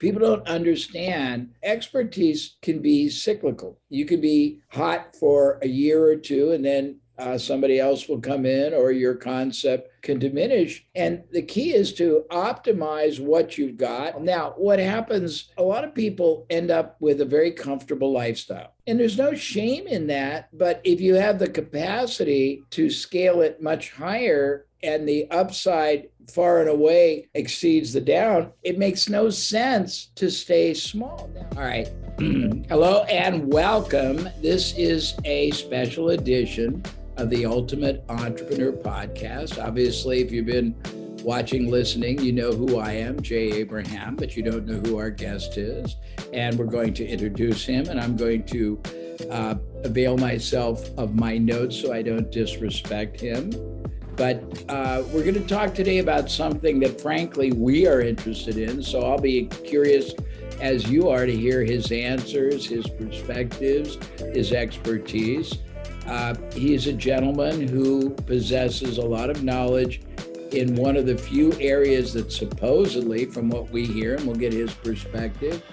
people don't understand expertise can be cyclical. You can be hot for a year or two, and then somebody else will come in, or your concept can diminish. And the key is to optimize what you've got. Now, what happens, a lot of people end up with a very comfortable lifestyle. And there's no shame in that. But if you have the capacity to scale it much higher, and the upside far and away exceeds the down, it makes no sense to stay small. All right. Hello and welcome. This is a special edition of the Ultimate Entrepreneur Podcast. Obviously, if you've been watching, listening, you know who I am, Jay Abraham, but you don't know who our guest is. And we're going to introduce him, and I'm going to avail myself of my notes so I don't disrespect him. But we're going to talk today about something that, frankly, we are interested in. So I'll be curious, as you are, to hear his answers, his perspectives, his expertise. He's a gentleman who possesses a lot of knowledge in one of the few areas that supposedly, from what we hear, and we'll get his perspective,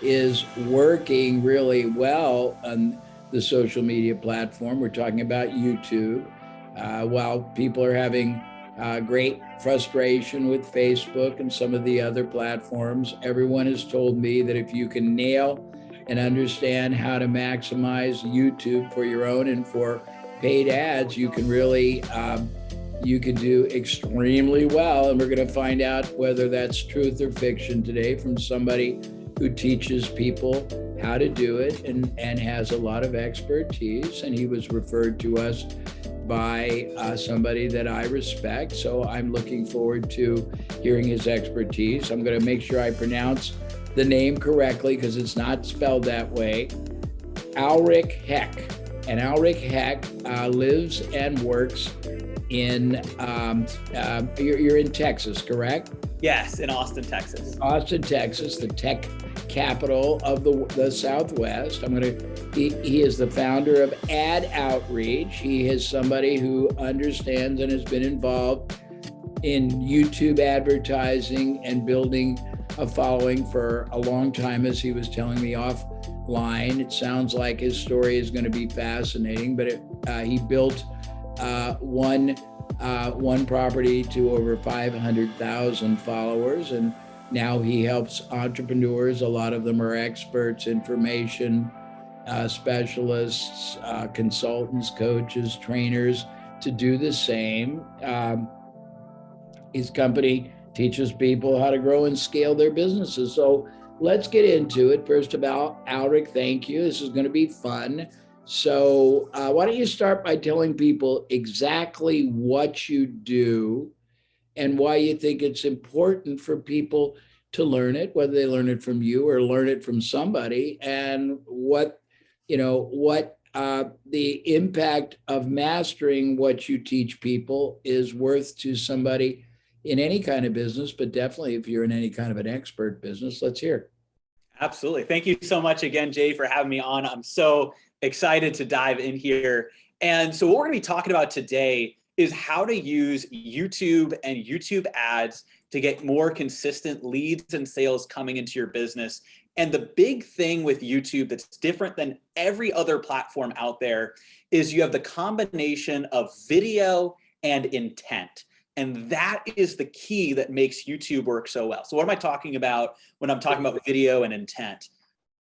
is working really well on the social media platform. We're talking about YouTube. While people are having great frustration with Facebook and some of the other platforms, everyone has told me that if you can nail and understand how to maximize YouTube for your own and for paid ads, you can really, you can do extremely well. And we're going to find out whether that's truth or fiction today from somebody who teaches people how to do it and has a lot of expertise. And he was referred to us by somebody that I respect. So I'm looking forward to hearing his expertise. I'm going to make sure I pronounce the name correctly because it's not spelled that way. Aleric Heck. And Aleric Heck lives and works in, you're in Texas, correct? Yes, in Austin, Texas. Austin, Texas, the tech capital of the Southwest. He is the founder of Ad Outreach. He is somebody who understands and has been involved in YouTube advertising and building a following for a long time, as he was telling me offline. It sounds like his story is going to be fascinating, but he built one property to over 500,000 followers, and now he helps entrepreneurs. A lot of them are experts, information specialists, consultants, coaches, trainers, to do the same. His company teaches people how to grow and scale their businesses. So let's get into it. First of all, Aleric, thank you. This is going to be fun. So why don't you start by telling people exactly what you do and why you think it's important for people to learn it, whether they learn it from you or learn it from somebody, and what the impact of mastering what you teach people is worth to somebody in any kind of business, but definitely if you're in any kind of an expert business. Let's hear. Absolutely. Thank you so much again, Jay, for having me on. I'm so excited to dive in here. And so what we're going to be talking about today is how to use YouTube and YouTube ads to get more consistent leads and sales coming into your business. And the big thing with YouTube that's different than every other platform out there is you have the combination of video and intent. And that is the key that makes YouTube work so well. So what am I talking about when I'm talking about video and intent?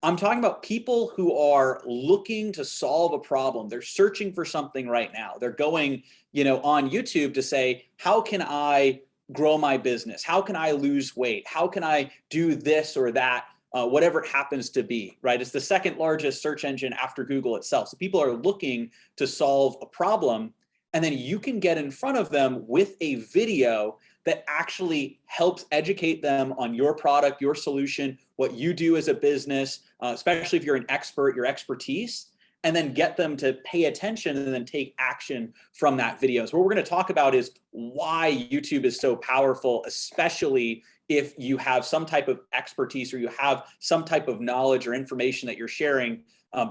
I'm talking about people who are looking to solve a problem. They're searching for something right now. They're going, on YouTube to say, how can I grow my business? How can I lose weight? How can I do this or that? Whatever it happens to be, right? It's the second largest search engine after Google itself. So people are looking to solve a problem, and then you can get in front of them with a video that actually helps educate them on your product, your solution, what you do as a business, especially if you're an expert, your expertise, and then get them to pay attention and then take action from that video. So what we're going to talk about is why YouTube is so powerful, especially if you have some type of expertise or you have some type of knowledge or information that you're sharing,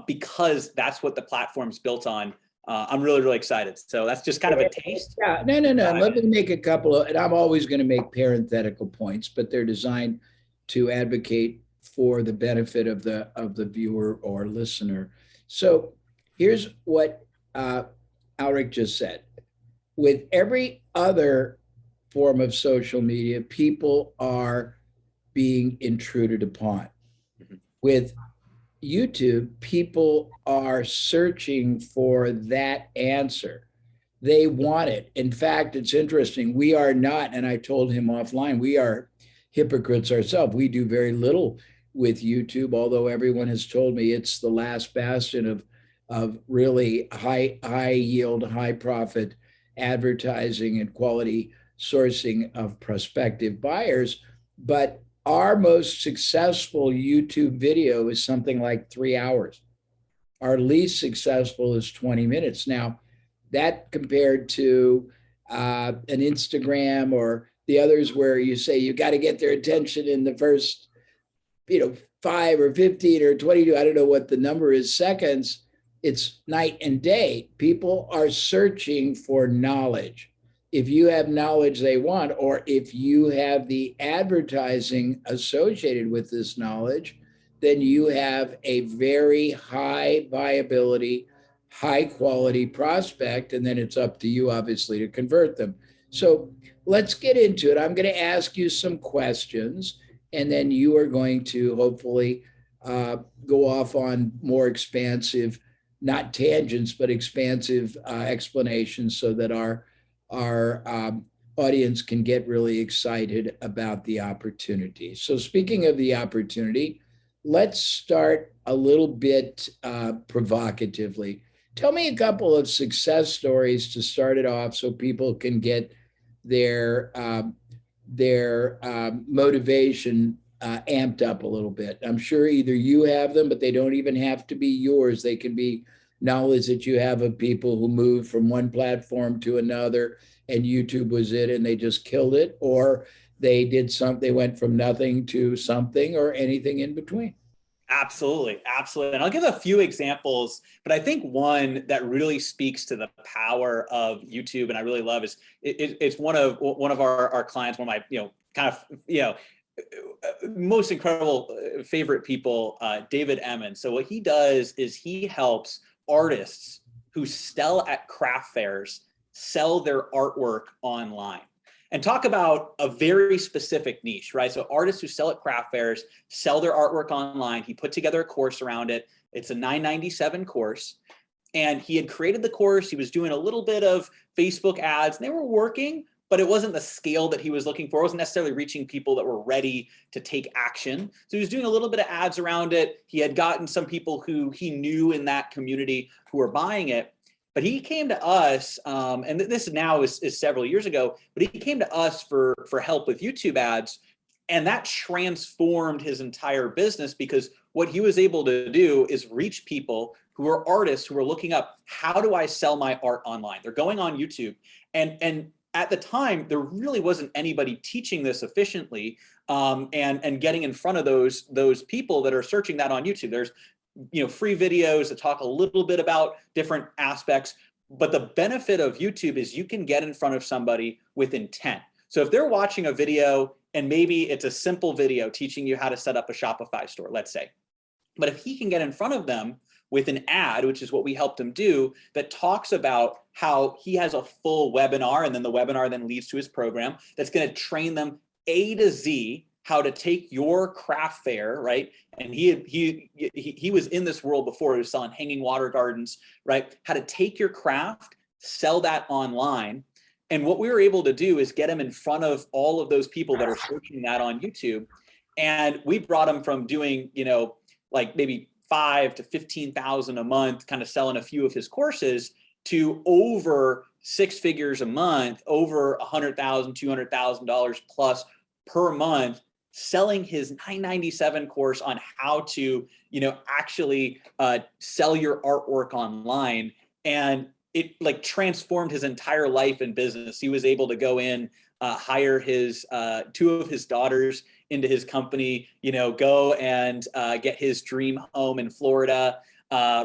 because that's what the platform's built on. I'm really, really excited. So that's just kind of a taste. Yeah, no. Let me make a couple of, and I'm always going to make parenthetical points, but they're designed to advocate for the benefit of the viewer or listener. So here's what Aleric just said. With every other form of social media, people are being intruded upon. With YouTube, people are searching for that answer. They want it. In fact, it's interesting. We are not, and I told him offline, we are hypocrites ourselves. We do very little with YouTube, although everyone has told me it's the last bastion of really high yield, high profit advertising and quality sourcing of prospective buyers. But our most successful YouTube video is something like 3 hours. Our least successful is 20 minutes. Now, that compared to an Instagram or the others where you say you got to get their attention in the first, 5 or 15 or 22, I don't know what the number is, seconds, it's night and day. People are searching for knowledge. If you have knowledge they want, or if you have the advertising associated with this knowledge, then you have a very high viability, high quality prospect, and then it's up to you, obviously, to convert them. So let's get into it. I'm going to ask you some questions, and then you are going to hopefully go off on more expansive, not tangents, but expansive explanations so that our audience can get really excited about the opportunity. So speaking of the opportunity, let's start a little bit provocatively. Tell me a couple of success stories to start it off so people can get their motivation amped up a little bit. I'm sure either you have them, but they don't even have to be yours. They can be knowledge that you have of people who moved from one platform to another and YouTube was it and they just killed it, or they did something, they went from nothing to something, or anything in between. Absolutely. Absolutely. And I'll give a few examples, but I think one that really speaks to the power of YouTube and I really love is it's one of our clients, one of my, most incredible favorite people, David Emmons. So what he does is he helps artists who sell at craft fairs sell their artwork online. And talk about a very specific niche, right? So artists who sell at craft fairs sell their artwork online. He put together a course around it. It's a $9.97 course. And he had created the course. He was doing a little bit of Facebook ads and they were working, but it wasn't the scale that he was looking for. It wasn't necessarily reaching people that were ready to take action. So he was doing a little bit of ads around it. He had gotten some people who he knew in that community who were buying it. But he came to us, and this now is several years ago, but he came to us for help with YouTube ads. And that transformed his entire business because what he was able to do is reach people who are artists who are looking up, how do I sell my art online? They're going on YouTube. And at the time, there really wasn't anybody teaching this efficiently and getting in front of those people that are searching that on YouTube. There's free videos that talk a little bit about different aspects, but the benefit of YouTube is you can get in front of somebody with intent. So if they're watching a video and maybe it's a simple video teaching you how to set up a Shopify store, let's say, but if he can get in front of them with an ad, which is what we helped him do, that talks about how he has a full webinar, and then the webinar then leads to his program that's going to train them A to Z how to take your craft fair, right? And he was in this world before. He was selling hanging water gardens, right? How to take your craft, sell that online. And what we were able to do is get him in front of all of those people that are searching that on YouTube. And we brought him from doing, like maybe 5,000 to 15,000 a month, kind of selling a few of his courses, to over 6 figures a month, over $100,000, $200,000 plus per month, selling his $9.97 course on how to, actually sell your artwork online. And it like transformed his entire life and business. He was able to go in, hire his 2 of his daughters into his company, go and get his dream home in Florida,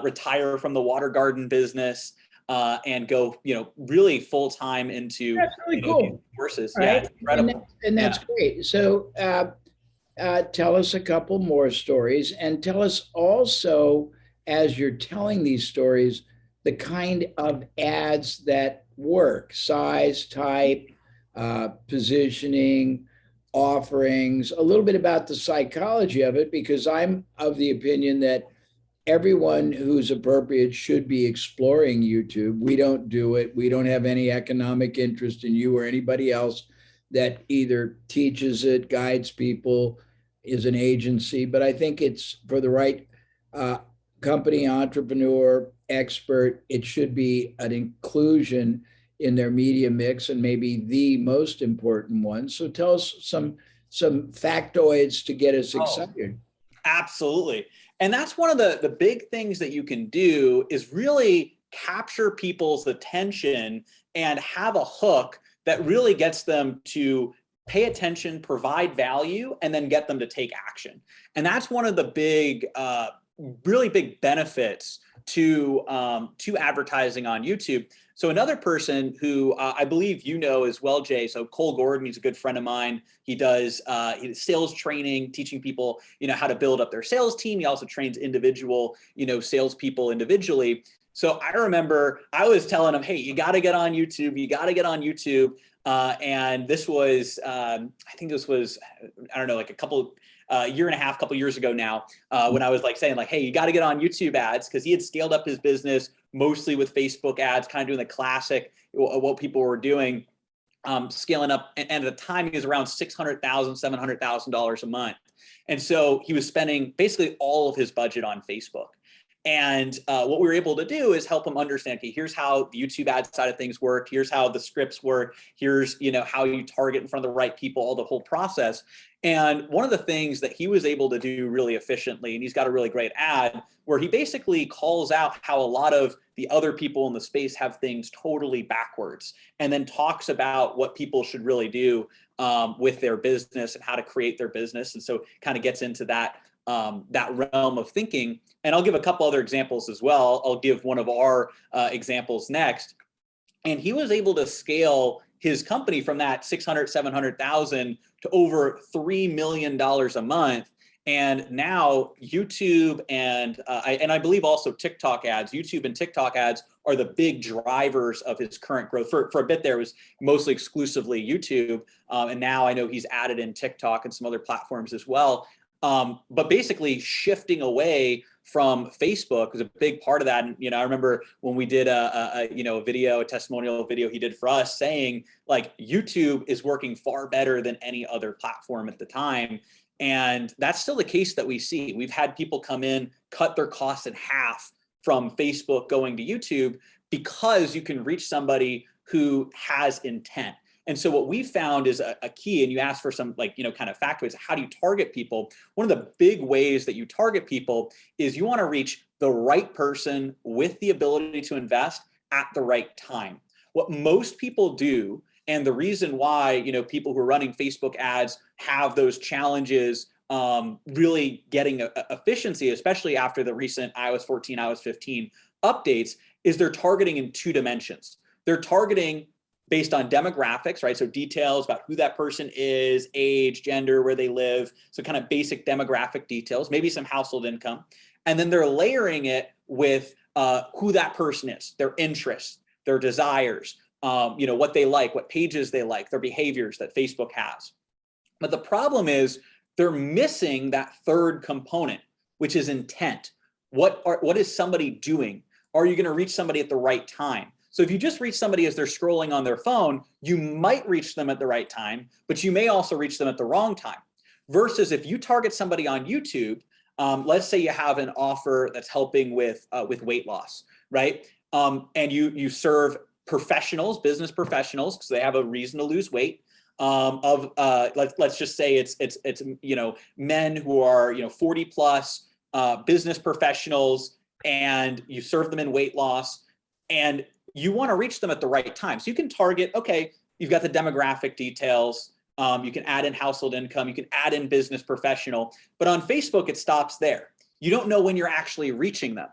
retire from the water garden business, and go, really full time into That's really cool. courses. Right? Yeah, it's incredible. And that's great. So tell us a couple more stories and tell us also, as you're telling these stories, the kind of ads that work, size, type, positioning, offerings, a little bit about the psychology of it, because I'm of the opinion that everyone who's appropriate should be exploring YouTube. We don't do it. We don't have any economic interest in you or anybody else that either teaches it, guides people, is an agency. But I think it's for the right uh, company, entrepreneur, expert, it should be an inclusion in their media mix and maybe the most important one. So tell us some factoids to get us excited. Absolutely. And that's one of the big things that you can do is really capture people's attention and have a hook that really gets them to pay attention, provide value, and then get them to take action. And that's one of the big, really big benefits to advertising on YouTube. So another person who I believe you know as well, Jay. So Cole Gordon, he's a good friend of mine. He does sales training, teaching people, how to build up their sales team. He also trains individual, salespeople individually. So I remember I was telling him, hey, you got to get on YouTube. You got to get on YouTube. And this was, I think this was, I don't know, like year and a half, couple years ago now, when I was saying hey, you got to get on YouTube ads, because he had scaled up his business mostly with Facebook ads, kind of doing the classic, what people were doing, scaling up. And at the time he was around $600,000, $700,000 a month. And so he was spending basically all of his budget on Facebook. And what we were able to do is help them understand, okay, here's how the YouTube ad side of things work. Here's how the scripts work. Here's, how you target in front of the right people, all the whole process. And one of the things that he was able to do really efficiently, and he's got a really great ad where he basically calls out how a lot of the other people in the space have things totally backwards, and then talks about what people should really do with their business and how to create their business. And so kind of gets into that realm of thinking. And I'll give a couple other examples as well. I'll give one of our examples next. And he was able to scale his company from that 600, 700,000 to over $3 million a month. And now YouTube and I believe also TikTok ads, YouTube and TikTok ads are the big drivers of his current growth. For a bit there, it was mostly exclusively YouTube. And now I know he's added in TikTok and some other platforms as well. But basically shifting away from Facebook was a big part of that. And, I remember when we did a testimonial video he did for us, saying YouTube is working far better than any other platform at the time. And that's still the case that we see. We've had people come in, cut their costs in half from Facebook going to YouTube, because you can reach somebody who has intent. And so what we found is a key, and you asked for some kind of factoids, how do you target people? One of the big ways that you target people is you want to reach the right person with the ability to invest at the right time. What most people do, and the reason why, people who are running Facebook ads have those challenges really getting efficiency, especially after the recent iOS 14, iOS 15 updates, is they're targeting in two dimensions. They're targeting based on demographics, right? So details about who that person is, age, gender, where they live. So kind of basic demographic details, maybe some household income. And then they're layering it with who that person is, their interests, their desires, what they like, what pages they like, their behaviors that Facebook has. But the problem is they're missing that third component, which is intent. What is somebody doing? Are you going to reach somebody at the right time? So if you just reach somebody as they're scrolling on their phone, you might reach them at the right time, but you may also reach them at the wrong time. Versus if you target somebody on YouTube, let's say you have an offer that's helping with weight loss, right? And you serve professionals, business professionals, because they have a reason to lose weight. Let's just say it's men who are 40 plus, business professionals, and you serve them in weight loss, and you want to reach them at the right time. So you can target, okay, you've got the demographic details, you can add in household income, you can add in business professional, but on Facebook, it stops there. You don't know when you're actually reaching them.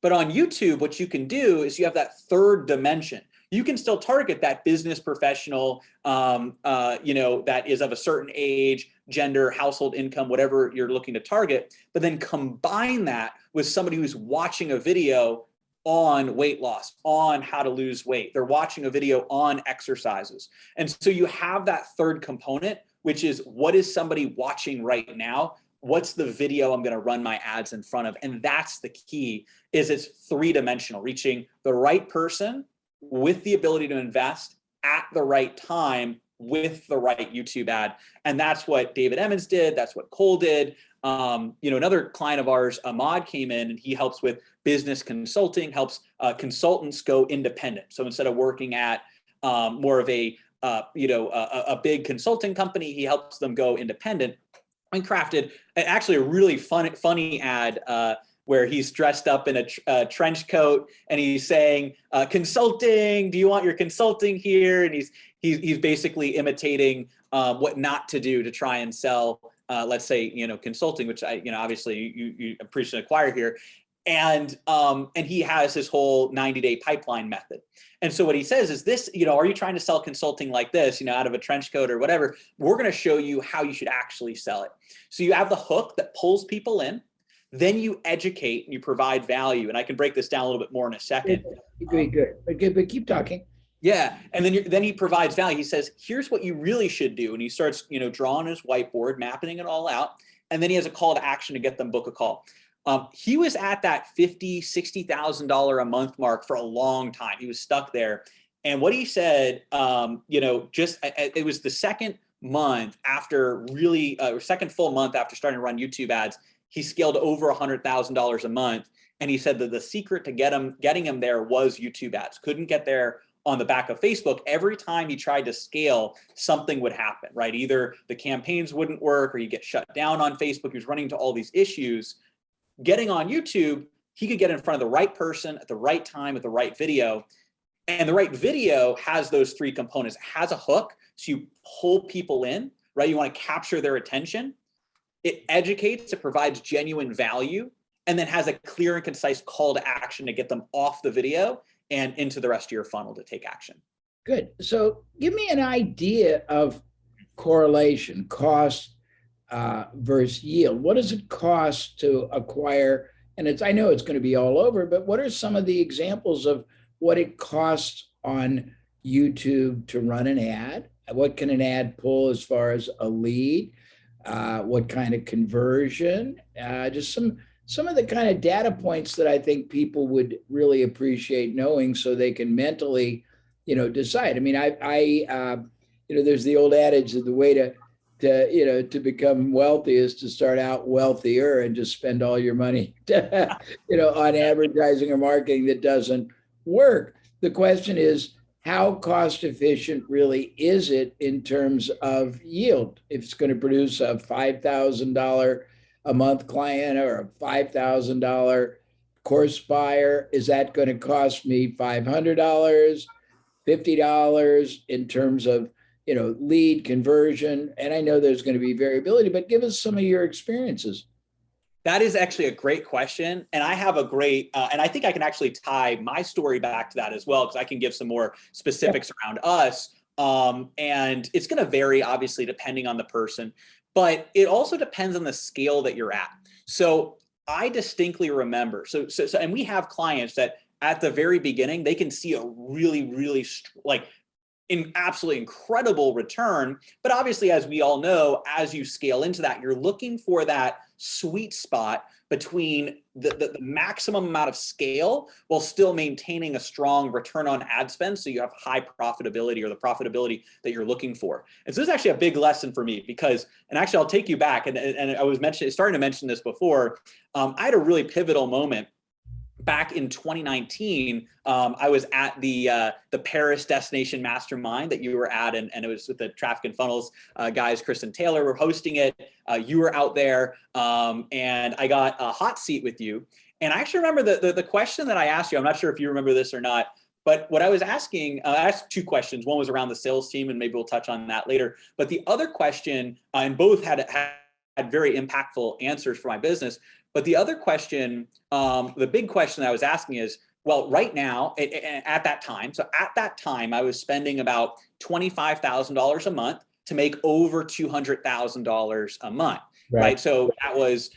But on YouTube, what you can do is you have that third dimension. you can still target that business professional, that is of a certain age, gender, household income, whatever you're looking to target, but then combine that with somebody who's watching a video on weight loss, on how to lose weight. They're watching a video on exercises. And so you have that third component, which is, what is somebody watching right now? What's the video I'm going to run my ads in front of? And that's the key, is it's three-dimensional, reaching the right person with the ability to invest at the right time with the right YouTube ad. And that's what David Emmons did. That's what Cole did. Another client of ours, Ahmad, came in and he helps with business consulting, helps consultants go independent. So instead of working at more of a big consulting company, he helps them go independent, and crafted actually a really funny ad where he's dressed up in a trench coat and he's saying, consulting, do you want your consulting here? And he's basically imitating what not to do to try and sell, let's say, consulting, which obviously you appreciate acquire here. And he has his whole 90-day pipeline method. And so what he says is this, are you trying to sell consulting like this, out of a trench coat or whatever? We're going to show you how you should actually sell it. So you have the hook that pulls people in, then you educate and you provide value. And I can break this down a little bit more in a second. Good. But keep talking. Yeah. And then he provides value. He says, here's what you really should do. And he starts, drawing his whiteboard, mapping it all out. And then he has a call to action to get them book a call. He was at that $50,000, $60,000 a month mark for a long time. He was stuck there. And what he said, it was the second month after second full month after starting to run YouTube ads, he scaled over $100,000 a month. And he said that the secret to getting him there was YouTube ads. Couldn't get there on the back of Facebook. Every time he tried to scale, something would happen, right? Either the campaigns wouldn't work or you get shut down on Facebook. He was running into all these issues. Getting on YouTube, he could get in front of the right person at the right time with the right video. And the right video has those three components. It has a hook, so you pull people in, right? You want to capture their attention. It educates, it provides genuine value, and then has a clear and concise call to action to get them off the video and into the rest of your funnel to take action. Good. So give me an idea of correlation, cost versus yield. What does it cost to acquire? And I know it's going to be all over, but what are some of the examples of what it costs on YouTube to run an ad? What can an ad pull as far as a lead? What kind of conversion? Just some of the kind of data points that I think people would really appreciate knowing so they can mentally, decide. I mean, there's the old adage that the way to become wealthy is to start out wealthier and just spend all your money, on advertising or marketing that doesn't work. The question is, how cost efficient really is it in terms of yield? If it's going to produce a $5,000 a month client or a $5,000 course buyer, is that going to cost me $500, $50 in terms of lead conversion? And I know there's going to be variability, but give us some of your experiences. That is actually a great question. And I have a great, and I think I can actually tie my story back to that as well, because I can give some more specifics around us. And it's going to vary, obviously, depending on the person, but it also depends on the scale that you're at. So I distinctly remember, and we have clients that at the very beginning, they can see a really, really absolutely incredible return. But obviously, as we all know, as you scale into that, you're looking for that sweet spot between the maximum amount of scale while still maintaining a strong return on ad spend, so you have high profitability or the profitability that you're looking for. And so this is actually a big lesson for me because, and actually I'll take you back, and I was starting to mention this before, I had a really pivotal moment. Back in 2019, I was at the Paris Destination Mastermind that you were at, and it was with the Traffic and Funnels guys. Chris and Taylor were hosting it. You were out there, and I got a hot seat with you. And I actually remember the question that I asked you. I'm not sure if you remember this or not, but what I was asking, I asked two questions. One was around the sales team, and maybe we'll touch on that later. But the other question, and both had very impactful answers for my business. But the other question, the big question I was asking is, Well, right now, at that time, I was spending about $25,000 a month to make over $200,000 a month, right? So that was,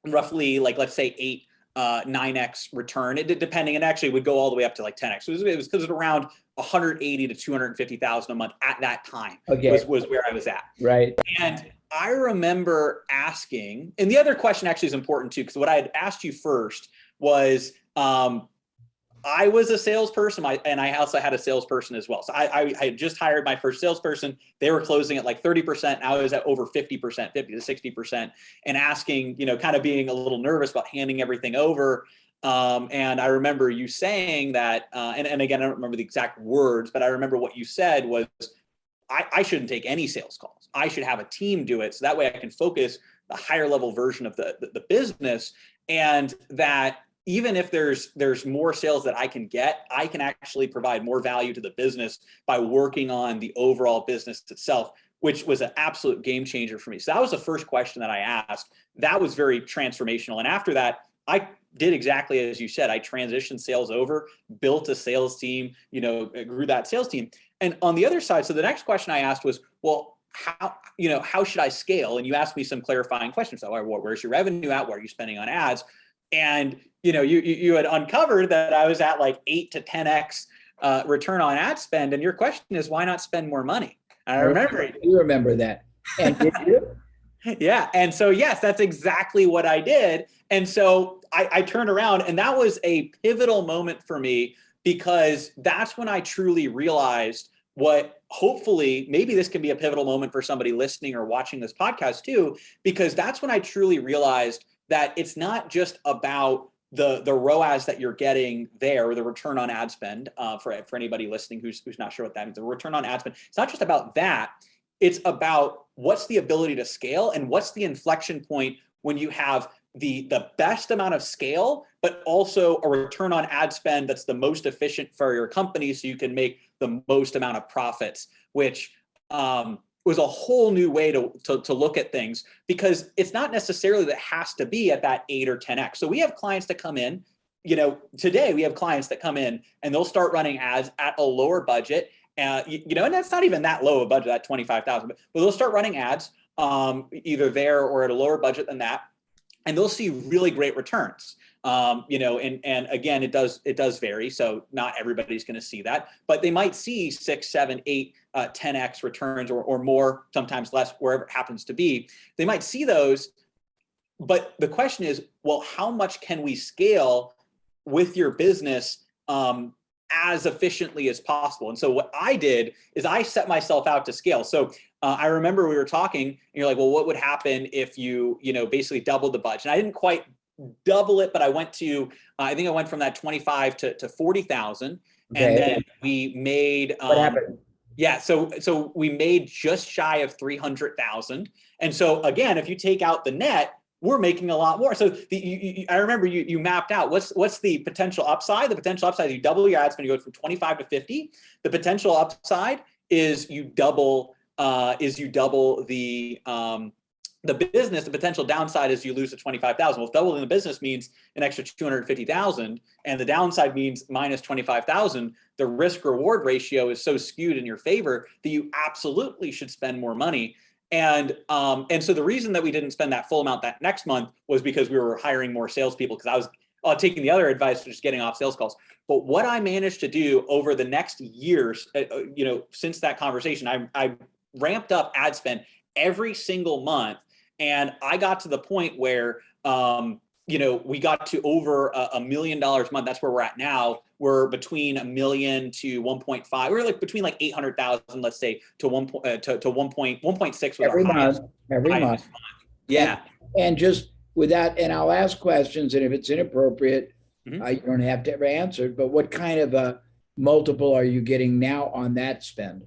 roughly, like, let's say 9x return. It depending, and actually would go all the way up to like 10x. It was because it was around 180 to 250,000 a month at that time. Was where I was at. Right. And I remember asking, and the other question actually is important too, because what I had asked you first was, I was a salesperson, and I also had a salesperson as well. So I had just hired my first salesperson. They were closing at like 30%. And I was at over 50%, 50 to 60%, and asking, kind of being a little nervous about handing everything over. And I remember you saying that, and again, I don't remember the exact words, but I remember what you said was, I shouldn't take any sales calls. I should have a team do it. So that way I can focus the higher level version of the business. And that even if there's more sales that I can get, I can actually provide more value to the business by working on the overall business itself, which was an absolute game changer for me. So that was the first question that I asked. That was very transformational. And after that, I did exactly as you said. I transitioned sales over, built a sales team, grew that sales team. And on the other side, so the next question I asked was, well, how should I scale? And you asked me some clarifying questions. So where's your revenue at? What are you spending on ads? And you had uncovered that I was at like 8 to 10x return on ad spend. And your question is, why not spend more money? And I remember it. You remember that. And did you? Yeah. And so, yes, that's exactly what I did. And so I turned around, and that was a pivotal moment for me, because that's when I truly realized what, hopefully, maybe this can be a pivotal moment for somebody listening or watching this podcast too, because that's when I truly realized that it's not just about the ROAS that you're getting there, or the return on ad spend, for anybody listening who's not sure what that means, the return on ad spend. It's not just about that. It's about what's the ability to scale, and what's the inflection point when you have the best amount of scale, but also a return on ad spend that's the most efficient for your company, so you can make the most amount of profits, which was a whole new way to look at things, because it's not necessarily that it has to be at that 8 or 10x. So we have clients that come in, today we have clients that come in and they'll start running ads at a lower budget, and that's not even that low a budget, at 25,000, but they'll start running ads either there or at a lower budget than that, and they'll see really great returns. And again, it does vary. So not everybody's going to see that, but they might see 6, 7, 8, 10x returns or more, sometimes less, wherever it happens to be. They might see those, but the question is, well, how much can we scale with your business as efficiently as possible? And so what I did is I set myself out to scale. So I remember we were talking, and you're like, well, what would happen if you basically doubled the budget? And I didn't quite double it, but I went to, I think I went from that 25 to 40,000. Okay. And then we made, what happened? Yeah. So we made just shy of 300,000. And so again, if you take out the net, we're making a lot more. So I remember you mapped out what's the potential upside. The potential upside is you double your ad spend, you go from 25 to 50. The potential upside is you double the business. The potential downside is you lose the 25,000. Well, if doubling the business means an extra 250,000, and the downside means minus 25,000, the risk reward ratio is so skewed in your favor that you absolutely should spend more money. And so the reason that we didn't spend that full amount that next month was because we were hiring more salespeople, because I was taking the other advice, which is getting off sales calls. But what I managed to do over the next years, since that conversation, I ramped up ad spend every single month. And I got to the point where, we got to over $1 million a month. That's where we're at now. We're between 1 million to 1.5. We're like between like 800,000, let's say, to 1.6 every month. Every month. Yeah. And just with that, and I'll ask questions, and if it's inappropriate, you don't have to ever answer it. But what kind of a multiple are you getting now on that spend?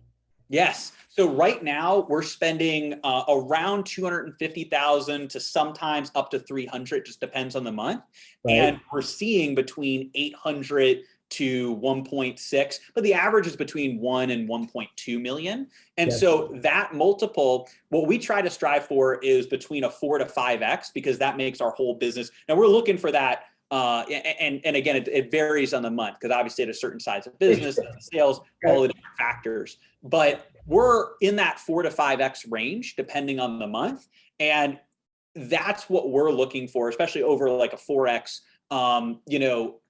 Yes. So right now we're spending around 250,000 to sometimes up to 300, just depends on the month. Right. And we're seeing between 800 to 1.6, but the average is between 1 and 1.2 million. And so that multiple, what we try to strive for is between a 4 to 5x, because that makes our whole business. Now we're looking for that And again, it varies on the month because obviously at a certain size of business, sales, all the different factors. But we're in that 4 to 5x range depending on the month, and that's what we're looking for, especially over like a 4x.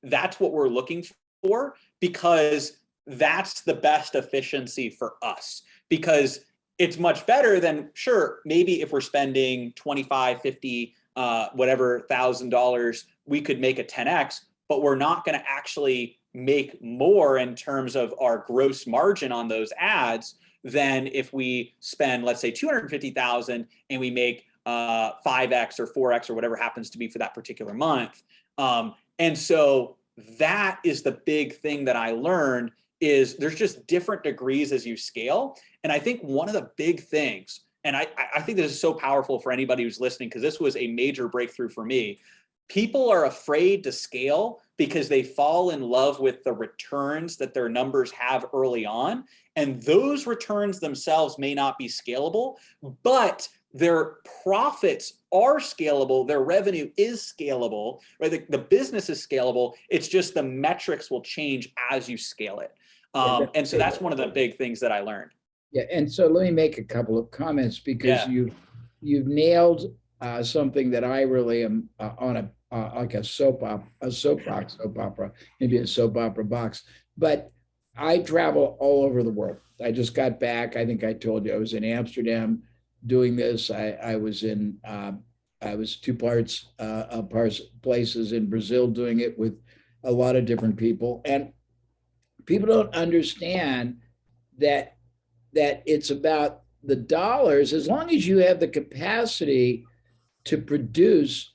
That's what we're looking for because that's the best efficiency for us, because it's much better than, sure, maybe if we're spending 25, 50, whatever $1,000, we could make a 10x, but we're not going to actually make more in terms of our gross margin on those ads than if we spend, let's say, 250,000 and we make 5x or 4x or whatever happens to be for that particular month. And so that is the big thing that I learned, is there's just different degrees as you scale. And I think one of the big things, and I think this is so powerful for anybody who's listening, because this was a major breakthrough for me. People are afraid to scale because they fall in love with the returns that their numbers have early on. And those returns themselves may not be scalable, but their profits are scalable. Their revenue is scalable, right? The business is scalable. It's just the metrics will change as you scale it. And so that's one of the big things that I learned. Yeah, and so let me make a couple of comments, because you've nailed something that I really am on like a soap opera, maybe a soap opera box. But I travel all over the world. I just got back. I think I told you I was in Amsterdam doing this. I was in I was two places in Brazil doing it with a lot of different people, and people don't understand that it's about the dollars. As long as you have the capacity to produce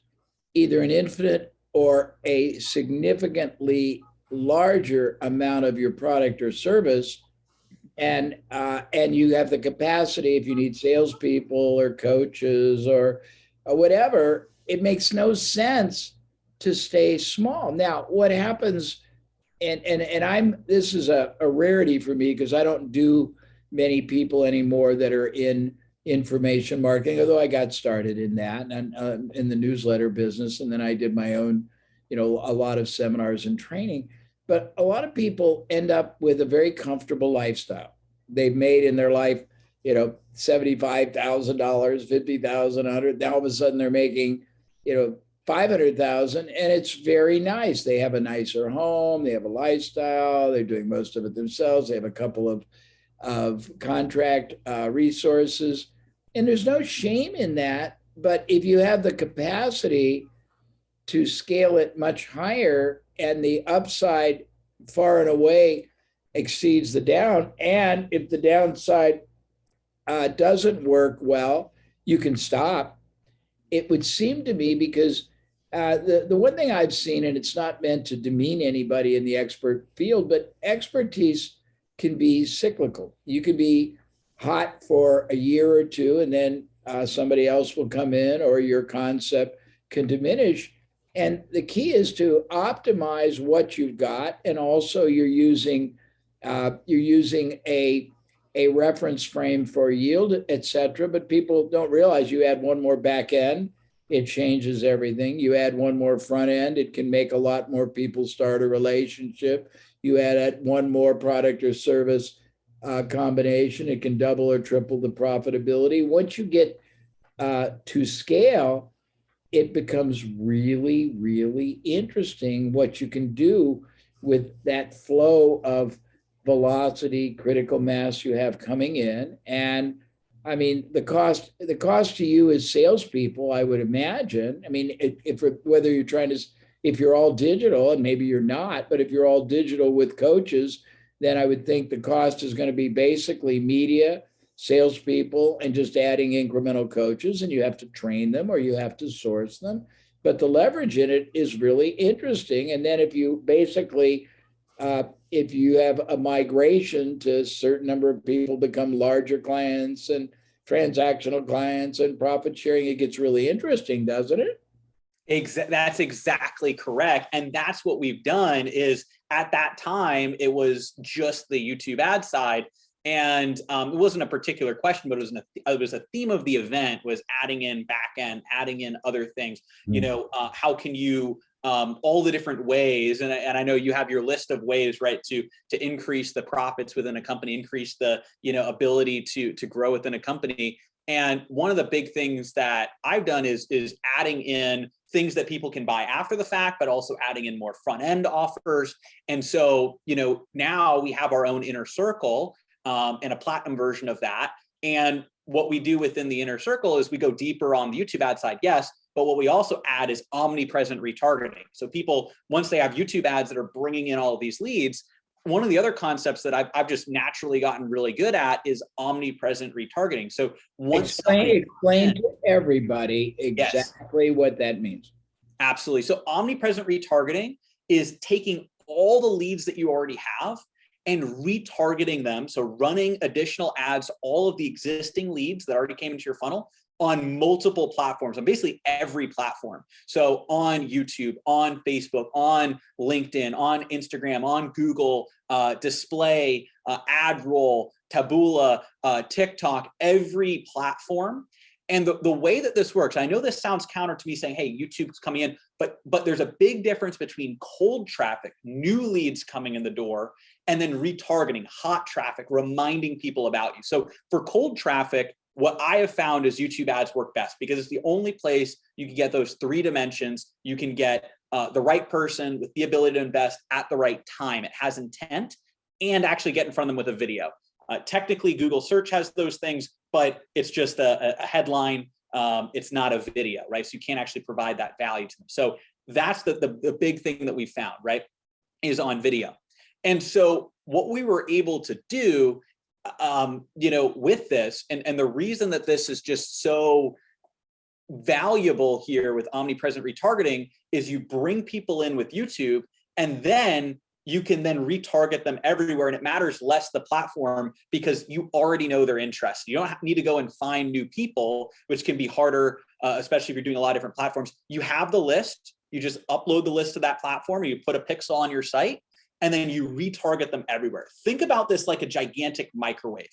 either an infinite or a significantly larger amount of your product or service, and you have the capacity, if you need salespeople or coaches or whatever, it makes no sense to stay small. Now, what happens, and this is a rarity for me because I don't do many people anymore that are in information marketing, although I got started in that and in the newsletter business, and then I did my own, a lot of seminars and training. But a lot of people end up with a very comfortable lifestyle. They've made in their life, $75,000, $50,000, $100,000. Now all of a sudden they're making, $500,000, and it's very nice. They have a nicer home, they have a lifestyle, they're doing most of it themselves. They have a couple of contract resources, and there's no shame in that. But if you have the capacity to scale it much higher, and the upside far and away exceeds the down, and if the downside doesn't work well, you can stop. It would seem to me, because the one thing I've seen, and it's not meant to demean anybody in the expert field, but expertise can be cyclical. You can be hot for a year or two, and then somebody else will come in, or your concept can diminish. And the key is to optimize what you've got, and also you're using a reference frame for yield, et cetera. But people don't realize you add one more back end, it changes everything. You add one more front end, it can make a lot more people start a relationship. You add one more product or service combination, it can double or triple the profitability. Once you get to scale, it becomes really, really interesting what you can do with that flow of velocity, critical mass you have coming in. And I mean, the cost to you as salespeople, I would imagine. I mean, whether you're if you're all digital, and maybe you're not, but if you're all digital with coaches, then I would think the cost is going to be basically media, salespeople, and just adding incremental coaches, and you have to train them or you have to source them. But the leverage in it is really interesting. And then if you basically, if you have a migration to a certain number of people become larger clients and transactional clients and profit sharing, it gets really interesting, doesn't it? That's exactly correct. And that's what we've done. Is at that time, it was just the YouTube ad side. And it wasn't a particular question, but it was a theme of the event, was adding in back end, adding in other things. How can you all the different ways, and I know you have your list of ways, right, to increase the profits within a company, increase the ability to grow within a company. And one of the big things that I've done is adding in things that people can buy after the fact, but also adding in more front end offers. And so now we have our own inner circle, and a platinum version of that. And what we do within the inner circle is we go deeper on the YouTube ad side, yes, but what we also add is omnipresent retargeting. So people, once they have YouTube ads that are bringing in all of these leads, one of the other concepts that I've just naturally gotten really good at is omnipresent retargeting. So once explain to everybody yes, exactly what that means. absolutely. So omnipresent retargeting is taking all the leads that you already have and retargeting them. So running additional ads, all of the existing leads that already came into your funnel on multiple platforms, on basically every platform. So on YouTube, on Facebook, on LinkedIn, on Instagram, on Google, display, AdRoll, Taboola, TikTok, every platform. And the way that this works, I know this sounds counter to me saying, hey, YouTube's coming in, but there's a big difference between cold traffic, new leads coming in the door, and then retargeting, hot traffic, reminding people about you. So for cold traffic, what I have found is YouTube ads work best because it's the only place you can get those 3 dimensions. You can get the right person with the ability to invest at the right time. It has intent, and actually get in front of them with a video. Technically, Google search has those things, but it's just a headline. It's not a video, right? So you can't actually provide that value to them. So that's the big thing that we found, right, is on video. And so what we were able to do, with this, and the reason that this is just so valuable here with omnipresent retargeting is you bring people in with YouTube, and then you can then retarget them everywhere, and it matters less the platform because you already know their interests. You don't need to go and find new people, which can be harder, especially if you're doing a lot of different platforms. You have the list, you just upload the list to that platform, or you put a pixel on your site, and then you retarget them everywhere. Think about this like a gigantic microwave.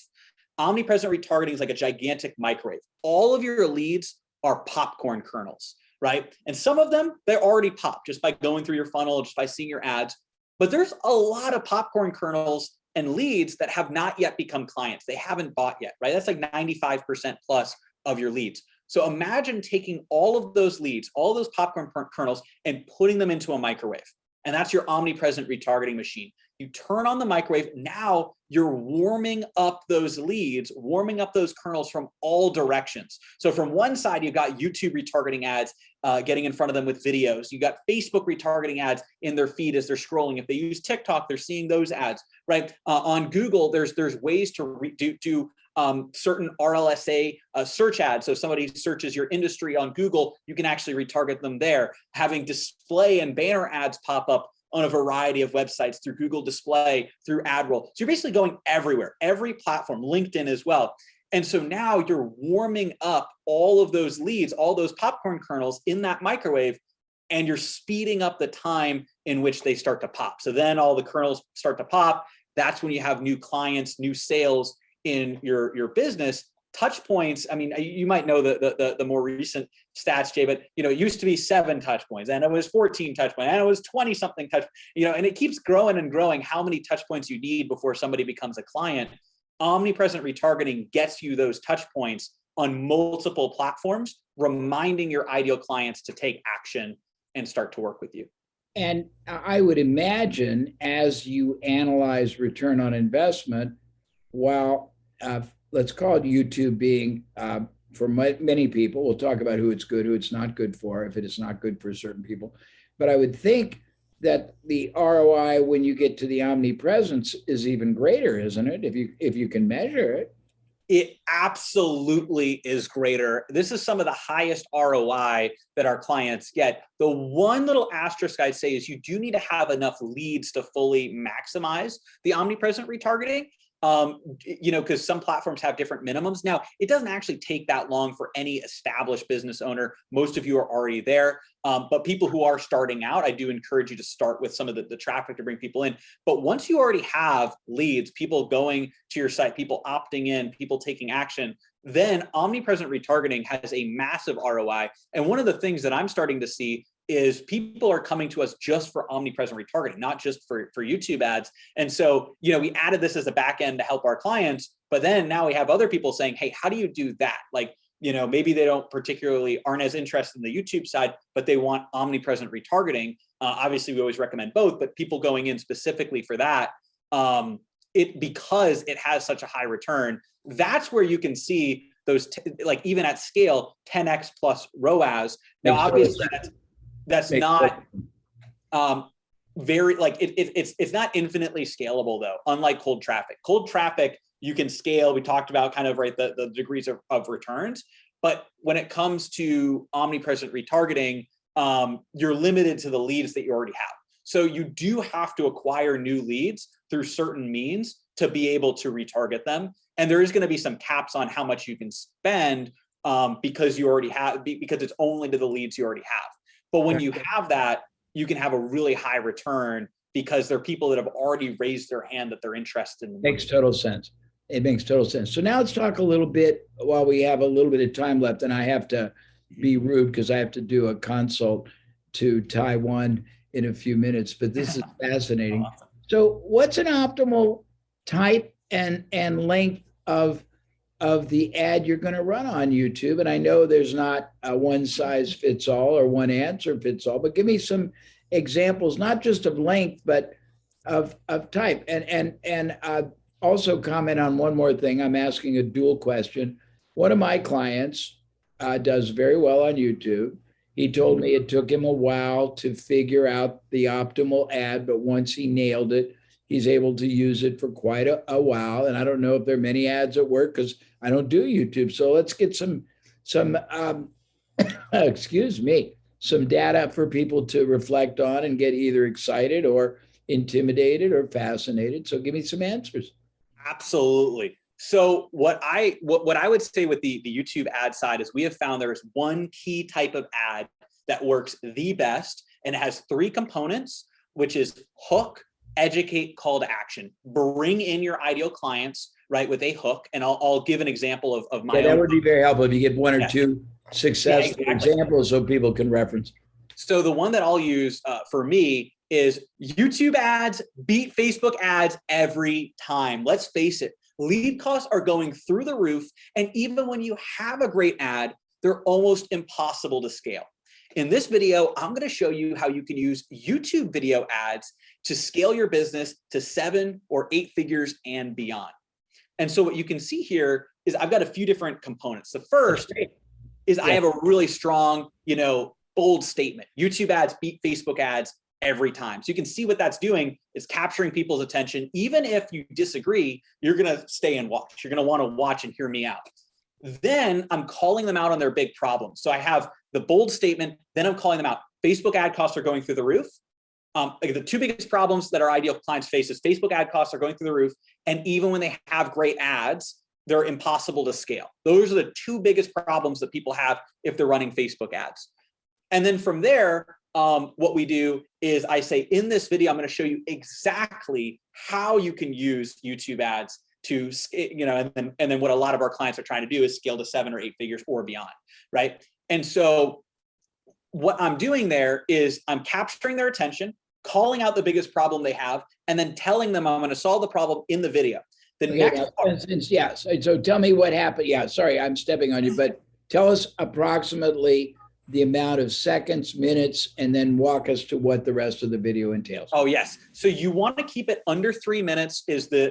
Omnipresent retargeting is like a gigantic microwave. All of your leads are popcorn kernels, right? And some of them, they're already popped just by going through your funnel, just by seeing your ads. But there's a lot of popcorn kernels and leads that have not yet become clients. They haven't bought yet, right? That's like 95% plus of your leads. So imagine taking all of those leads, all those popcorn kernels, and putting them into a microwave. And that's your omnipresent retargeting machine. You turn on the microwave, now you're warming up those leads, warming up those kernels from all directions. So from one side, you've got YouTube retargeting ads, getting in front of them with videos. You got Facebook retargeting ads in their feed as they're scrolling. If they use TikTok, they're seeing those ads, right? On Google, there's ways to do certain RLSA search ads. So if somebody searches your industry on Google, you can actually retarget them there. Having display and banner ads pop up on a variety of websites through Google Display, through AdRoll. So you're basically going everywhere, every platform, LinkedIn as well. And so now you're warming up all of those leads, all those popcorn kernels in that microwave, and you're speeding up the time in which they start to pop. So then all the kernels start to pop. That's when you have new clients, new sales in your business. Touch points, I mean, you might know the more recent stats, Jay, but it used to be 7 touch points, and it was 14 touch points, and it was 20 something touch, and it keeps growing and growing how many touch points you need before somebody becomes a client. Omnipresent retargeting gets you those touch points on multiple platforms, reminding your ideal clients to take action and start to work with you. And I would imagine as you analyze return on investment, while let's call it YouTube being, for many people, we'll talk about who it's good, who it's not good for, if it is not good for certain people. But I would think that the ROI when you get to the omnipresence is even greater, isn't it? If you can measure it. It absolutely is greater. This is some of the highest ROI that our clients get. The one little asterisk I'd say is you do need to have enough leads to fully maximize the omnipresent retargeting. Because some platforms have different minimums. Now, it doesn't actually take that long for any established business owner. Most of you are already there. But people who are starting out, I do encourage you to start with some of the traffic to bring people in. But once you already have leads, people going to your site, people opting in, people taking action, then omnipresent retargeting has a massive ROI. And one of the things that I'm starting to see is people are coming to us just for omnipresent retargeting, not just for YouTube ads. And so, we added this as a back end to help our clients, but then now we have other people saying, hey, how do you do that? Like, maybe they aren't as interested in the YouTube side, but they want omnipresent retargeting. Obviously, we always recommend both, but people going in specifically for that, because it has such a high return, that's where you can see those, even at scale, 10x plus ROAS. Now, obviously, that's not it's not infinitely scalable though, unlike cold traffic. Cold traffic, you can scale. We talked about kind of the degrees of returns, but when it comes to omnipresent retargeting, you're limited to the leads that you already have. So you do have to acquire new leads through certain means to be able to retarget them. And there is going to be some caps on how much you can spend because it's only to the leads you already have. But when you have that, you can have a really high return because there are people that have already raised their hand that they're interested in. Makes total sense. It makes total sense. So now let's talk a little bit while we have a little bit of time left, and I have to be rude because I have to do a consult to Taiwan in a few minutes, but this is fascinating. Awesome. So what's an optimal type and length of the ad you're going to run on YouTube? And I know there's not a one size fits all or one answer fits all, but give me some examples, not just of length, but of type. And also comment on one more thing. I'm asking a dual question. One of my clients does very well on YouTube. He told me it took him a while to figure out the optimal ad, but once he nailed it, he's able to use it for quite a while. And I don't know if there are many ads at work because I don't do YouTube. So let's get some excuse me, some data for people to reflect on and get either excited or intimidated or fascinated. So give me some answers. Absolutely. So what I would say with the YouTube ad side is we have found there is one key type of ad that works the best, and it has three components, which is hook, educate, call to action. Bring in your ideal clients, right, with a hook. And I'll give an example of my own. That would be very helpful if you get one or two successful examples so people can reference. So the one that I'll use for me is YouTube ads beat Facebook ads every time. Let's face it. Lead costs are going through the roof. And even when you have a great ad, they're almost impossible to scale. In this video, I'm going to show you how you can use YouTube video ads to scale your business to 7 or 8 figures and beyond. And so what you can see here is I've got a few different components. The first is I have a really strong, bold statement. YouTube ads beat Facebook ads every time. So you can see what that's doing is capturing people's attention. Even if you disagree, you're going to stay and watch. You're going to want to watch and hear me out. Then I'm calling them out on their big problems. So I have the bold statement, then I'm calling them out. Facebook ad costs are going through the roof. The two biggest problems that our ideal clients face is Facebook ad costs are going through the roof. And even when they have great ads, they're impossible to scale. Those are the two biggest problems that people have if they're running Facebook ads. And then from there, what we do is I say, in this video, I'm going to show you exactly how you can use YouTube ads to, and then what a lot of our clients are trying to do is scale to 7 or 8 figures or beyond, right? And so what I'm doing there is I'm capturing their attention, calling out the biggest problem they have, and then telling them I'm going to solve the problem in the video. The next part, so tell me what happened. Yeah, sorry, I'm stepping on you, but tell us approximately the amount of seconds, minutes, and then walk us to what the rest of the video entails. Oh, yes. So you want to keep it under 3 minutes is the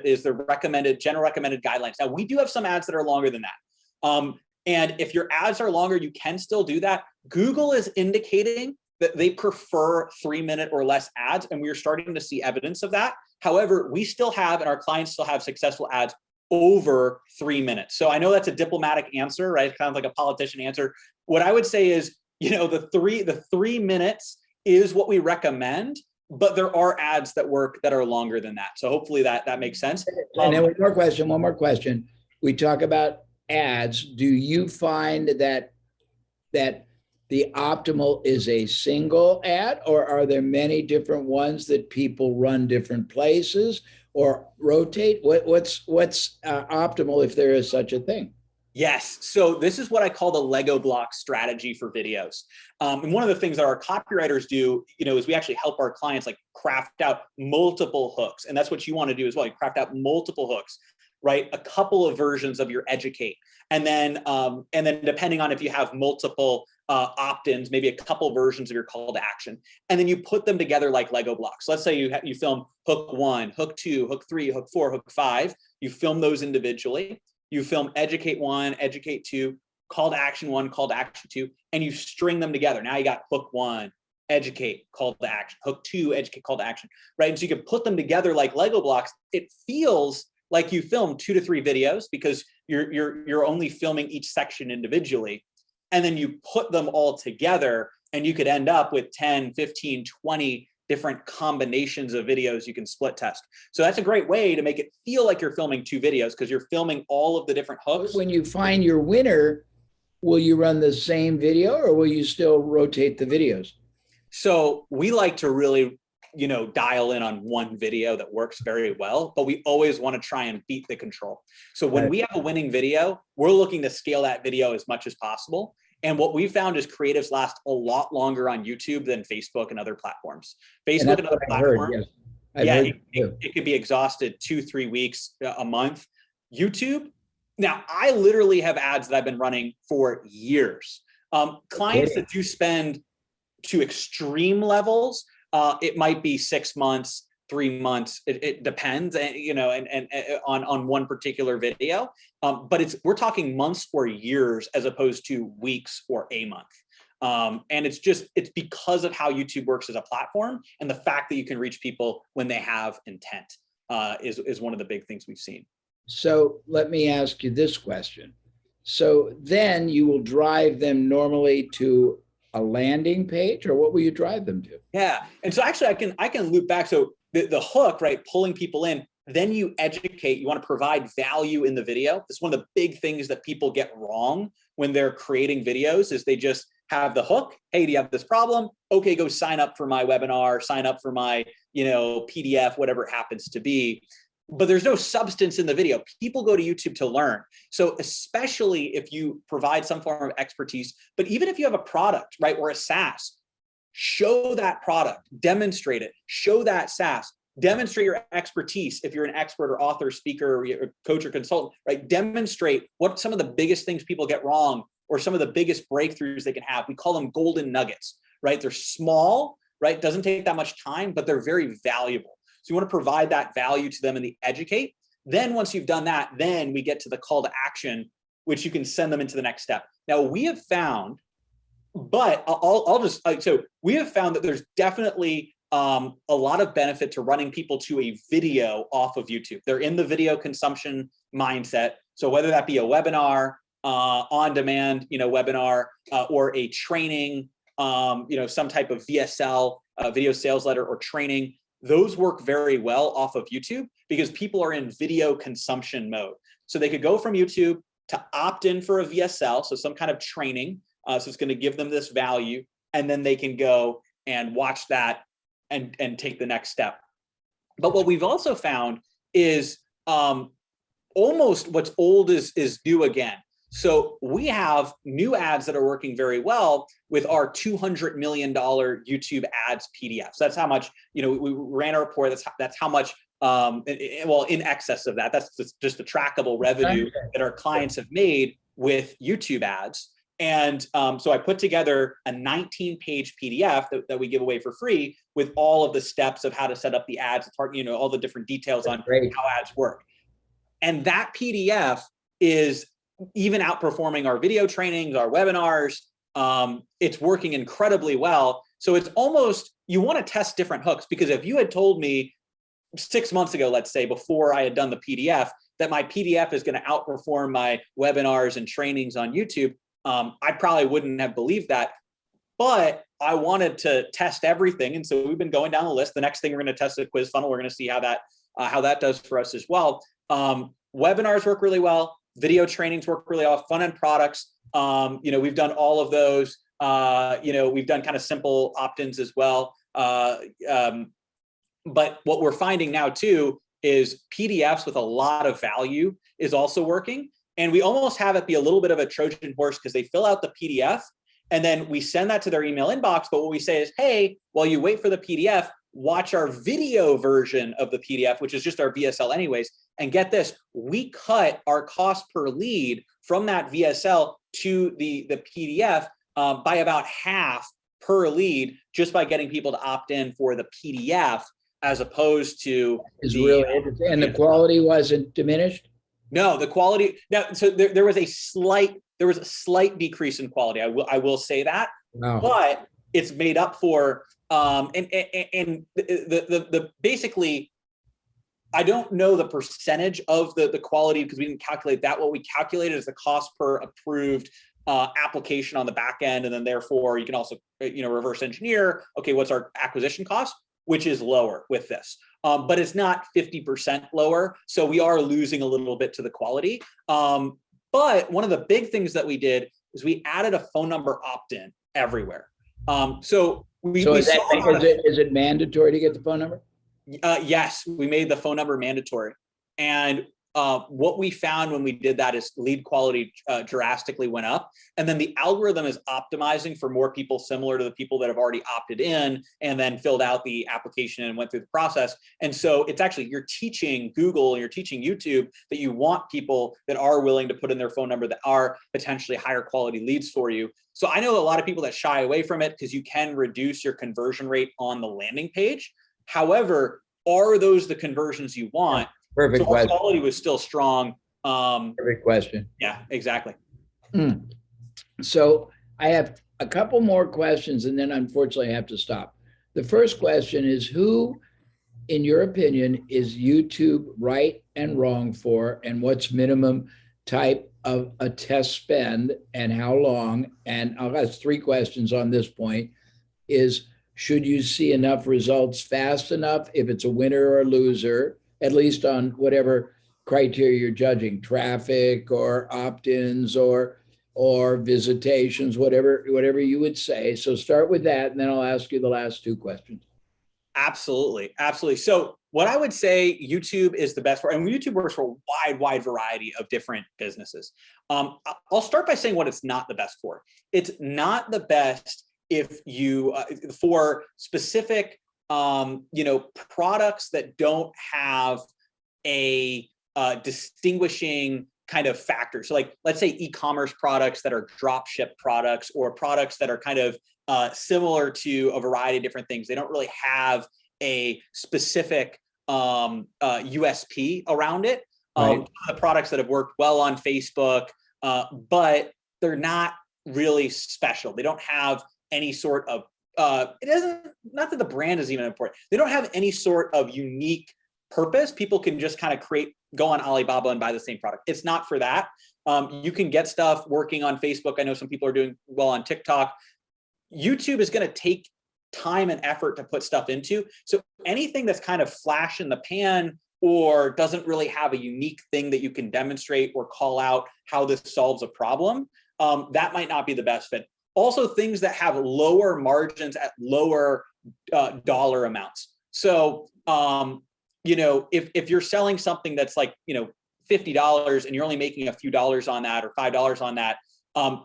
general recommended guidelines. Now, we do have some ads that are longer than that. And if your ads are longer, you can still do that. Google is indicating that they prefer 3-minute or less ads, and we're starting to see evidence of that. However, we still have, and our clients still have successful ads over 3 minutes. So I know that's a diplomatic answer, right? Kind of like a politician answer. What I would say is, the 3 minutes is what we recommend, but there are ads that work that are longer than that. So hopefully that makes sense. And then one more question. We talk about ads. Do you find that the optimal is a single ad, or are there many different ones that people run different places or rotate? What's optimal if there is such a thing? Yes. So this is what I call the Lego block strategy for videos. And one of the things that our copywriters do, is we actually help our clients like craft out multiple hooks. And that's what you want to do as well. You craft out multiple hooks, right? A couple of versions of your educate. And then depending on if you have multiple opt-ins, maybe a couple versions of your call to action. And then you put them together like Lego blocks. Let's say you film hook 1, hook 2, hook 3, hook 4, hook 5. You film those individually. You film educate 1, educate 2, call to action 1, call to action 2, and you string them together. Now you got hook 1, educate, call to action, hook 2, educate, call to action, right? And so you can put them together like Lego blocks. It feels like you film 2 to 3 videos because you're only filming each section individually. And then you put them all together and you could end up with 10, 15, 20 different combinations of videos you can split test. So that's a great way to make it feel like you're filming 2 videos because you're filming all of the different hooks. When you find your winner, will you run the same video or will you still rotate the videos? So we like to really, dial in on one video that works very well, but we always want to try and beat the control. So when we have a winning video, we're looking to scale that video as much as possible. And what we found is creatives last a lot longer on YouTube than Facebook and other platforms. Facebook and other platforms, it could be exhausted 2-3 weeks, a month. YouTube, now I literally have ads that I've been running for years. Clients that do spend to extreme levels, it might be 6 months, 3 months. It depends, and on one particular video. But we're talking months or years as opposed to weeks or a month. And it's because of how YouTube works as a platform and the fact that you can reach people when they have intent is one of the big things we've seen. So let me ask you this question. So then you will drive them normally to a landing page, or what will you drive them to? Yeah. And so actually I can loop back. So the hook, right? Pulling people in, then you educate, you want to provide value in the video. It's one of the big things that people get wrong when they're creating videos is they just have the hook. Hey, do you have this problem? Okay, go sign up for my webinar, sign up for my, PDF, whatever it happens to be. But there's no substance in the video. People go to YouTube to learn. So especially if you provide some form of expertise, but even if you have a product, right, or a SaaS, show that product, demonstrate it, show that SaaS, demonstrate your expertise. If you're an expert or author, speaker, or coach or consultant, right, demonstrate what some of the biggest things people get wrong or some of the biggest breakthroughs they can have. We call them golden nuggets, right? They're small, right? Doesn't take that much time, but they're very valuable. So you want to provide that value to them in the educate. Then once you've done that, then we get to the call to action, which you can send them into the next step. Now we have found, so we have found that there's definitely a lot of benefit to running people to a video off of YouTube. They're in the video consumption mindset. So whether that be a webinar, on demand, webinar, or a training, some type of VSL, video sales letter or training, those work very well off of YouTube because people are in video consumption mode. So they could go from YouTube to opt in for a VSL, so some kind of training. So it's going to give them this value, and then they can go and watch that and take the next step. But what we've also found is almost what's old is new again. So we have new ads that are working very well with our $200 million YouTube ads PDF. So that's how much, we ran a report. That's how much, in excess of that. That's just the trackable revenue that our clients have made with YouTube ads. And so I put together a 19-page PDF that we give away for free with all of the steps of how to set up the ads, all the different details on how ads work. And that PDF is even outperforming our video trainings, our webinars. It's working incredibly well. So it's almost, you want to test different hooks, because if you had told me 6 months ago, let's say, before I had done the PDF, that my PDF is going to outperform my webinars and trainings on YouTube, I probably wouldn't have believed that. But I wanted to test everything. And so we've been going down the list. The next thing, we're going to test a quiz funnel. We're going to see how that does for us as well. Webinars work really well. Video trainings work really well. Front-end products, we've done all of those. We've done kind of simple opt-ins as well. But what we're finding now too is PDFs with a lot of value is also working. And we almost have it be a little bit of a Trojan horse because they fill out the PDF and then we send that to their email inbox. But what we say is, hey, while you wait for the PDF, watch our video version of the PDF, which is just our VSL anyways. And get this, we cut our cost per lead from that VSL to the PDF by about half per lead, just by getting people to opt in for the PDF as opposed to really interesting. And the quality wasn't diminished? No, the quality. Now, so there was a slight decrease in quality. I will say that, Wow. But it's made up for. And the basically, I don't know the percentage of the quality because we didn't calculate that. What we calculated is the cost per approved application on the back end, and then therefore you can also reverse engineer. Okay, what's our acquisition cost, which is lower with this. But it's not 50% lower. So we are losing a little bit to the quality. But one of the big things that we did is we added a phone number opt-in everywhere. Is it mandatory to get the phone number? Yes, we made the phone number mandatory. And what we found when we did that is lead quality drastically went up. And then the algorithm is optimizing for more people similar to the people that have already opted in and then filled out the application and went through the process. And so it's actually, you're teaching Google and you're teaching YouTube that you want people that are willing to put in their phone number that are potentially higher quality leads for you. So I know a lot of people that shy away from it because you can reduce your conversion rate on the landing page. However, are those the conversions you want? Perfect so question. Our quality was still strong. Perfect question. Yeah, exactly. So I have a couple more questions and then unfortunately I have to stop. The first question is, who, in your opinion, is YouTube right and wrong for, and what's minimum type of a test spend and how long? And I'll ask three questions on this point. Is, should you see enough results fast enough if it's a winner or a loser, at least on whatever criteria you're judging, traffic or opt-ins or visitations, whatever you would say. So start with that, and then I'll ask you the last two questions. Absolutely. So what I would say YouTube is the best for, and YouTube works for a wide variety of different businesses. I'll start by saying what it's not the best for. It's not the best if you, for specific products that don't have a distinguishing kind of factor. So like, let's say e-commerce products that are drop ship products, or products that are kind of similar to a variety of different things. They don't really have a specific USP around it. Right. The products that have worked well on Facebook, but they're not really special. They don't have any sort of not that the brand is even important. They don't have any sort of unique purpose. People can just kind of go on Alibaba and buy the same product. It's not for that. You can get stuff working on Facebook. I know some people are doing well on TikTok. YouTube is going to take time and effort to put stuff into. So anything that's kind of flash in the pan or doesn't really have a unique thing that you can demonstrate or call out how this solves a problem, that might not be the best fit. Also, things that have lower margins at lower dollar amounts. So, if you're selling something that's like, $50 and you're only making a few dollars on that or $5 on that,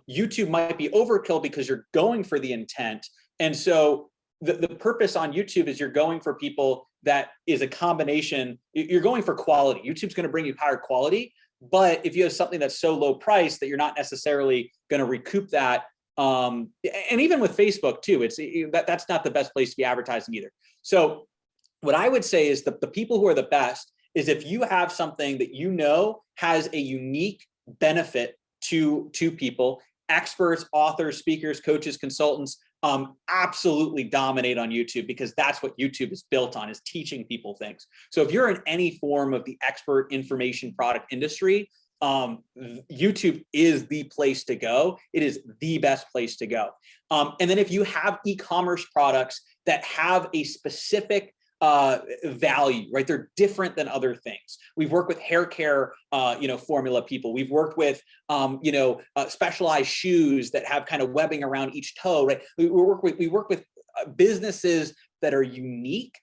YouTube might be overkill because you're going for the intent. And so the purpose on YouTube is you're going for people that is a combination. You're going for quality. YouTube's going to bring you higher quality. But if you have something that's so low price that you're not necessarily going to recoup that, and even with Facebook too, that's not the best place to be advertising either. So what I would say is the people who are the best is if you have something that has a unique benefit to people, experts, authors, speakers, coaches, consultants, absolutely dominate on YouTube, because that's what YouTube is built on, is teaching people things. So if you're in any form of the expert information product industry, YouTube is the place to go. It is the best place to go. And then if you have e-commerce products that have a specific value, right? They're different than other things. We've worked with hair care, formula people. We've worked with, specialized shoes that have kind of webbing around each toe, right? We work with businesses that are unique.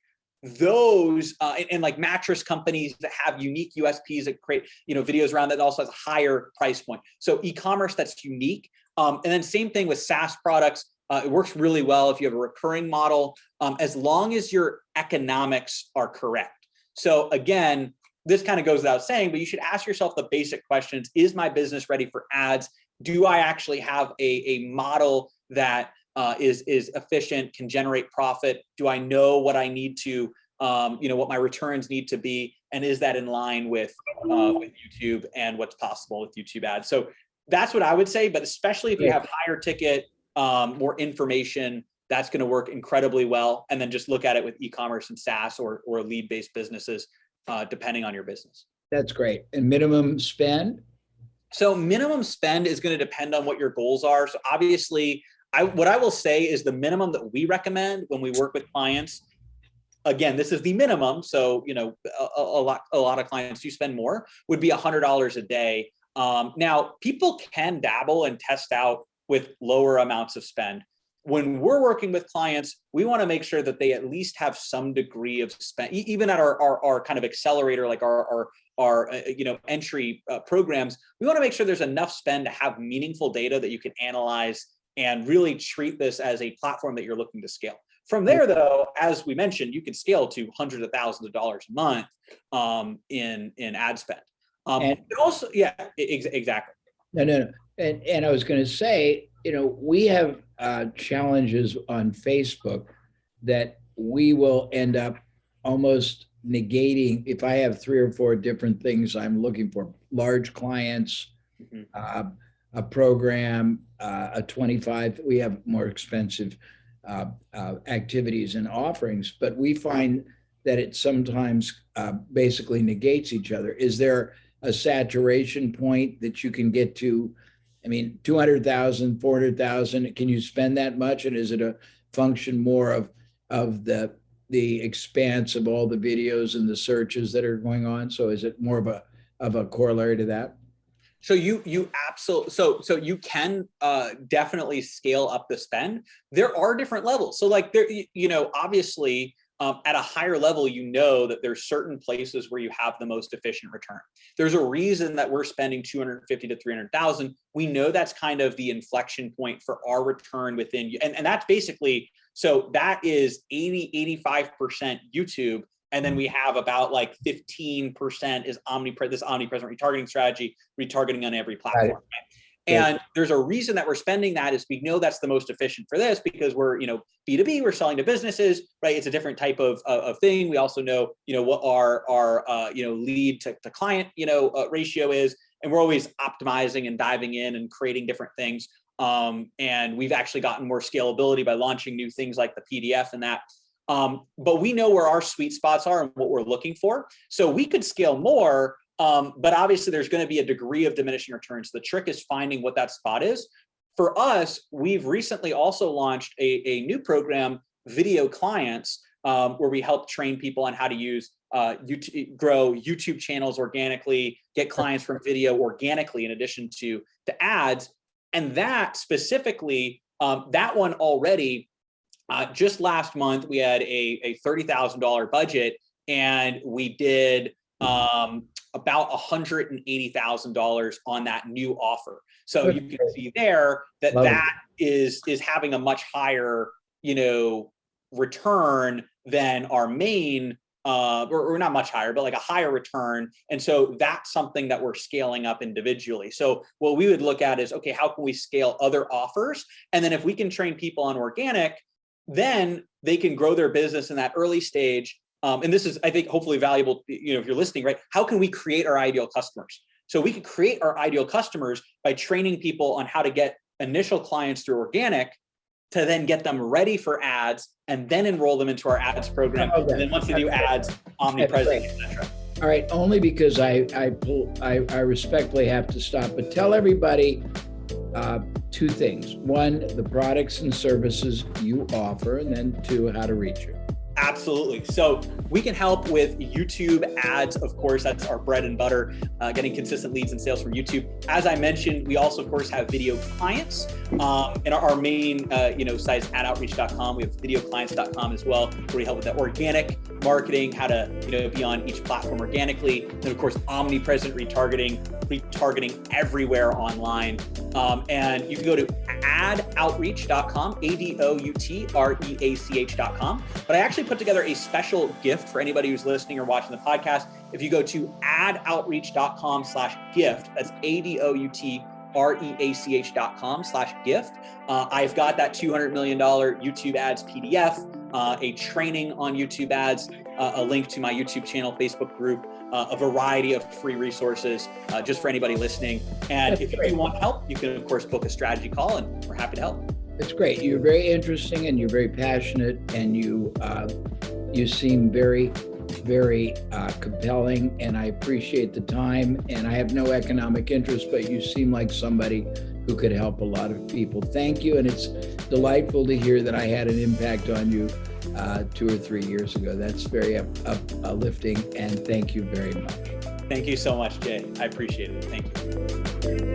those and like mattress companies that have unique USPs that create, videos around that also has a higher price point. So e-commerce that's unique. And then same thing with SaaS products. It works really well if you have a recurring model, as long as your economics are correct. So again, this kind of goes without saying, but you should ask yourself the basic questions. Is my business ready for ads? Do I actually have a model that is efficient, can generate profit? Do I know what I need to, what my returns need to be? And is that in line with YouTube and what's possible with YouTube ads? So that's what I would say, but especially if you have higher ticket, more information, that's going to work incredibly well. And then just look at it with e-commerce and SaaS or lead-based businesses, depending on your business. That's great. And minimum spend? So minimum spend is going to depend on what your goals are. So obviously, what I will say is the minimum that we recommend when we work with clients, again, this is the minimum. So, a lot of clients do spend more, would be $100 a day. Now, people can dabble and test out with lower amounts of spend. When we're working with clients, we want to make sure that they at least have some degree of spend, even at our kind of accelerator, like our entry programs. We want to make sure there's enough spend to have meaningful data that you can analyze and really treat this as a platform that you're looking to scale. From there, though, as we mentioned, you can scale to hundreds of thousands of dollars a month in ad spend. And also, yeah, exactly. No. And I was going to say, we have challenges on Facebook that we will end up almost negating. If I have 3 or 4 different things I'm looking for, large clients, a program, a 25, we have more expensive activities and offerings, but we find that it sometimes basically negates each other. Is there a saturation point that you can get to? I mean, 200,000, 400,000, can you spend that much? And is it a function more of the expanse of all the videos and the searches that are going on? So is it more of a corollary to that? So you absolutely, so you can definitely scale up the spend. There are different levels. So like there, obviously, at a higher level, that there's certain places where you have the most efficient return. There's a reason that we're spending 250 to 300,000. We know that's kind of the inflection point for our return within, and that's basically, so that is 85% YouTube. And then we have about like 15% is this omnipresent retargeting strategy, retargeting on every platform. Right. And there's a reason that we're spending that is we know that's the most efficient for this because we're, B2B, we're selling to businesses, right? It's a different type of thing. We also know, what our lead to client, ratio is, and we're always optimizing and diving in and creating different things. And we've actually gotten more scalability by launching new things like the PDF and that. But we know where our sweet spots are and what we're looking for. So we could scale more. But obviously there's going to be a degree of diminishing returns. The trick is finding what that spot is. For us, we've recently also launched a new program, Video Clients, where we help train people on how to use YouTube, grow YouTube channels organically, get clients from video organically in addition to ads. And that specifically, that one already, just last month, we had a $30,000 budget and we did about $180,000 on that new offer. So you can see there that is having a much higher, return than our main, or not much higher, but like a higher return. And so that's something that we're scaling up individually. So what we would look at is, okay, how can we scale other offers? And then if we can train people on organic, then they can grow their business in that early stage. And this is, I think, hopefully valuable, if you're listening, right? How can we create our ideal customers? So we could create our ideal customers by training people on how to get initial clients through organic to then get them ready for ads and then enroll them into our ads program. Okay. And then once they do ads, omnipresent, etc. All right, only because I respectfully have to stop, but tell everybody 2 things. 1, the products and services you offer, and then 2, how to reach you. Absolutely. So we can help with YouTube ads. Of course, that's our bread and butter, getting consistent leads and sales from YouTube. As I mentioned, we also, of course, have video clients. In our main, site is adoutreach.com. We have videoclients.com as well, where we help with that organic marketing, how to, be on each platform organically. Then, of course, OmniPresent retargeting everywhere online. And you can go to adoutreach.com, adoutreach.com. But I actually put together a special gift for anybody who's listening or watching the podcast. If you go to adoutreach.com/gift, that's adoutreach.com/gift. I've got that $200 million YouTube ads PDF, a training on YouTube ads, a link to my YouTube channel, Facebook group, a variety of free resources just for anybody listening. And if you do want help, you can, of course, book a strategy call, and we're happy to help. It's great. You're very interesting, and you're very passionate, and you seem very, very compelling, and I appreciate the time. And I have no economic interest, but you seem like somebody who could help a lot of people. Thank you, and it's delightful to hear that I had an impact on you 2 or 3 years ago. That's very uplifting, and thank you very much. Thank you so much, Jay. I appreciate it. Thank you.